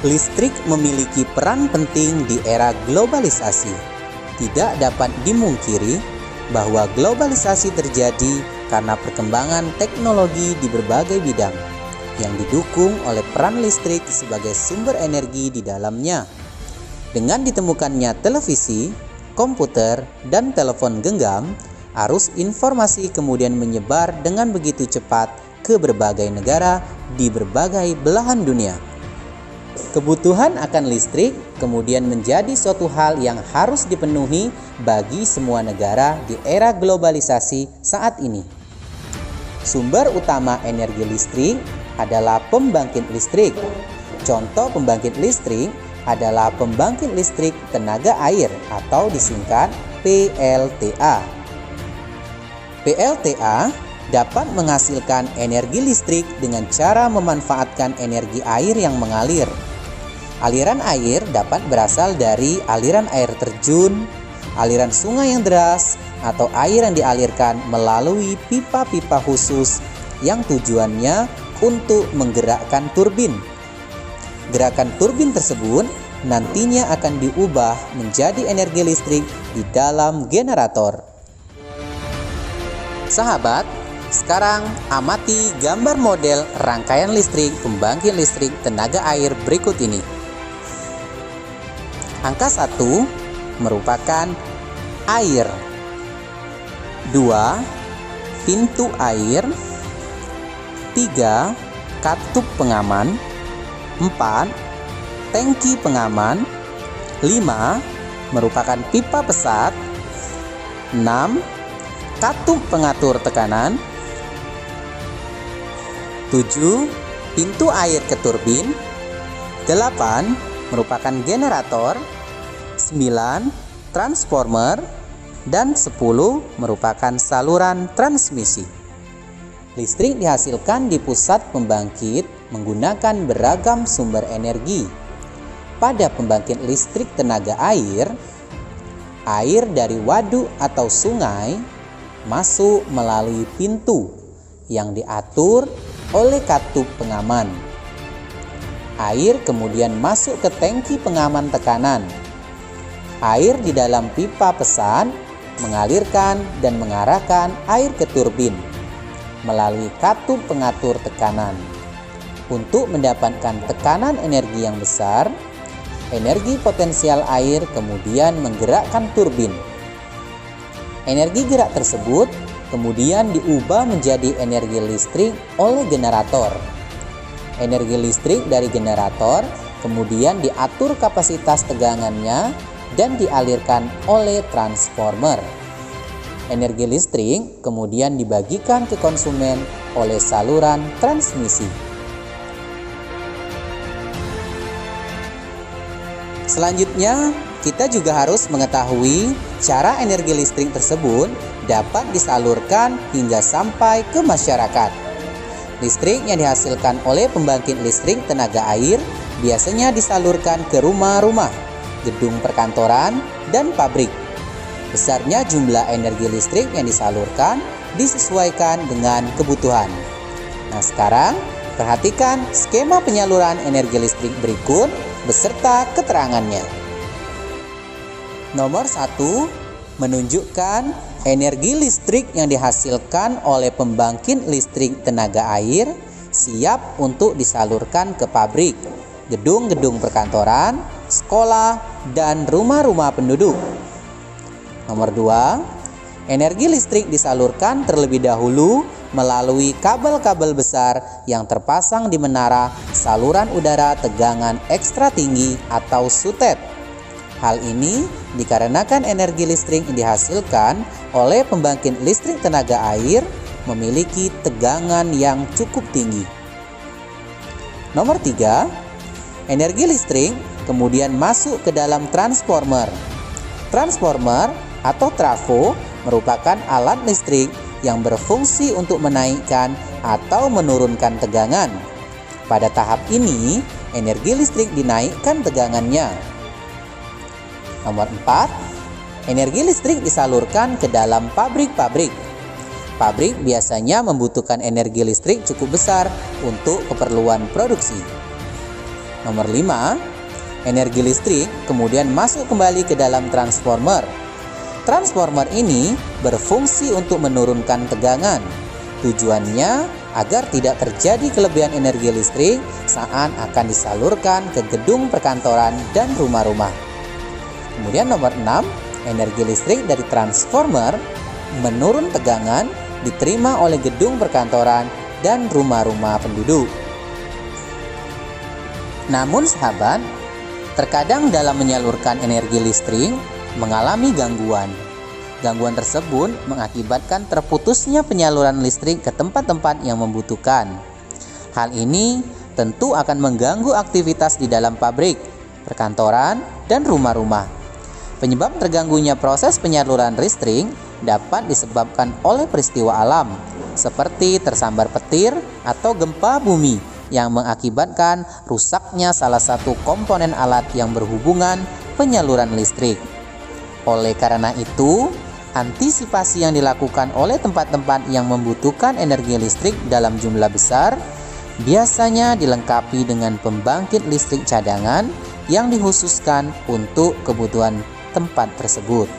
Listrik memiliki peran penting di era globalisasi. Tidak dapat dimungkiri bahwa globalisasi terjadi karena perkembangan teknologi di berbagai bidang yang didukung oleh peran listrik sebagai sumber energi di dalamnya. Dengan ditemukannya televisi, komputer, dan telepon genggam, arus informasi kemudian menyebar dengan begitu cepat ke berbagai negara di berbagai belahan dunia. Kebutuhan akan listrik kemudian menjadi suatu hal yang harus dipenuhi bagi semua negara di era globalisasi saat ini. Sumber utama energi listrik adalah pembangkit listrik. Contoh pembangkit listrik adalah pembangkit listrik tenaga air atau disingkat PLTA. PLTA dapat menghasilkan energi listrik dengan cara memanfaatkan energi air yang mengalir. Aliran air dapat berasal dari aliran air terjun, aliran sungai yang deras, atau air yang dialirkan melalui pipa-pipa khusus yang tujuannya untuk menggerakkan turbin. Gerakan turbin tersebut nantinya akan diubah menjadi energi listrik di dalam generator. Sahabat, sekarang amati gambar model rangkaian listrik pembangkit listrik tenaga air berikut ini. Angka 1 merupakan air, 2 pintu air, 3 katup pengaman, 4 tangki pengaman, 5 merupakan pipa pesat, 6 katup pengatur tekanan, 7 pintu air ke turbin, 8 merupakan generator, 9 transformer, dan 10 merupakan saluran transmisi. Listrik dihasilkan di pusat pembangkit menggunakan beragam sumber energi. Pada pembangkit listrik tenaga air, air dari waduk atau sungai masuk melalui pintu yang diatur oleh katup pengaman. Air kemudian masuk ke tangki pengaman tekanan. Air di dalam pipa pesan mengalirkan dan mengarahkan air ke turbin melalui katup pengatur tekanan. Untuk mendapatkan tekanan energi yang besar, energi potensial air kemudian menggerakkan turbin. Energi gerak tersebut kemudian diubah menjadi energi listrik oleh generator. Energi listrik dari generator kemudian diatur kapasitas tegangannya dan dialirkan oleh transformer. Energi listrik kemudian dibagikan ke konsumen oleh saluran transmisi. Selanjutnya, kita juga harus mengetahui cara energi listrik tersebut dapat disalurkan hingga sampai ke masyarakat. Listrik yang dihasilkan oleh pembangkit listrik tenaga air biasanya disalurkan ke rumah-rumah, gedung perkantoran, dan pabrik. Besarnya jumlah energi listrik yang disalurkan disesuaikan dengan kebutuhan. Nah, sekarang perhatikan skema penyaluran energi listrik berikut beserta keterangannya. Nomor 1 menunjukkan energi listrik yang dihasilkan oleh pembangkit listrik tenaga air siap untuk disalurkan ke pabrik, gedung-gedung perkantoran, sekolah, dan rumah-rumah penduduk. Nomor 2, energi listrik disalurkan terlebih dahulu melalui kabel-kabel besar yang terpasang di menara saluran udara tegangan ekstra tinggi atau SUTET. Hal ini dikarenakan energi listrik yang dihasilkan oleh pembangkit listrik tenaga air memiliki tegangan yang cukup tinggi. Nomor 3, energi listrik kemudian masuk ke dalam transformer. Transformer atau trafo merupakan alat listrik yang berfungsi untuk menaikkan atau menurunkan tegangan. Pada tahap ini, energi listrik dinaikkan tegangannya. Nomor 4, energi listrik disalurkan ke dalam pabrik-pabrik. Pabrik biasanya membutuhkan energi listrik cukup besar untuk keperluan produksi. Nomor 5, energi listrik kemudian masuk kembali ke dalam transformer. Transformer ini berfungsi untuk menurunkan tegangan. Tujuannya agar tidak terjadi kelebihan energi listrik saat akan disalurkan ke gedung perkantoran dan rumah-rumah. Kemudian nomor 6, energi listrik dari transformer menurun tegangan diterima oleh gedung perkantoran dan rumah-rumah penduduk. Namun sahabat, terkadang dalam menyalurkan energi listrik mengalami gangguan. Gangguan tersebut mengakibatkan terputusnya penyaluran listrik ke tempat-tempat yang membutuhkan. Hal ini tentu akan mengganggu aktivitas di dalam pabrik, perkantoran, dan rumah-rumah. Penyebab terganggunya proses penyaluran listrik dapat disebabkan oleh peristiwa alam, seperti tersambar petir atau gempa bumi yang mengakibatkan rusaknya salah satu komponen alat yang berhubungan penyaluran listrik. Oleh karena itu, antisipasi yang dilakukan oleh tempat-tempat yang membutuhkan energi listrik dalam jumlah besar biasanya dilengkapi dengan pembangkit listrik cadangan yang dikhususkan untuk kebutuhan tempat tersebut.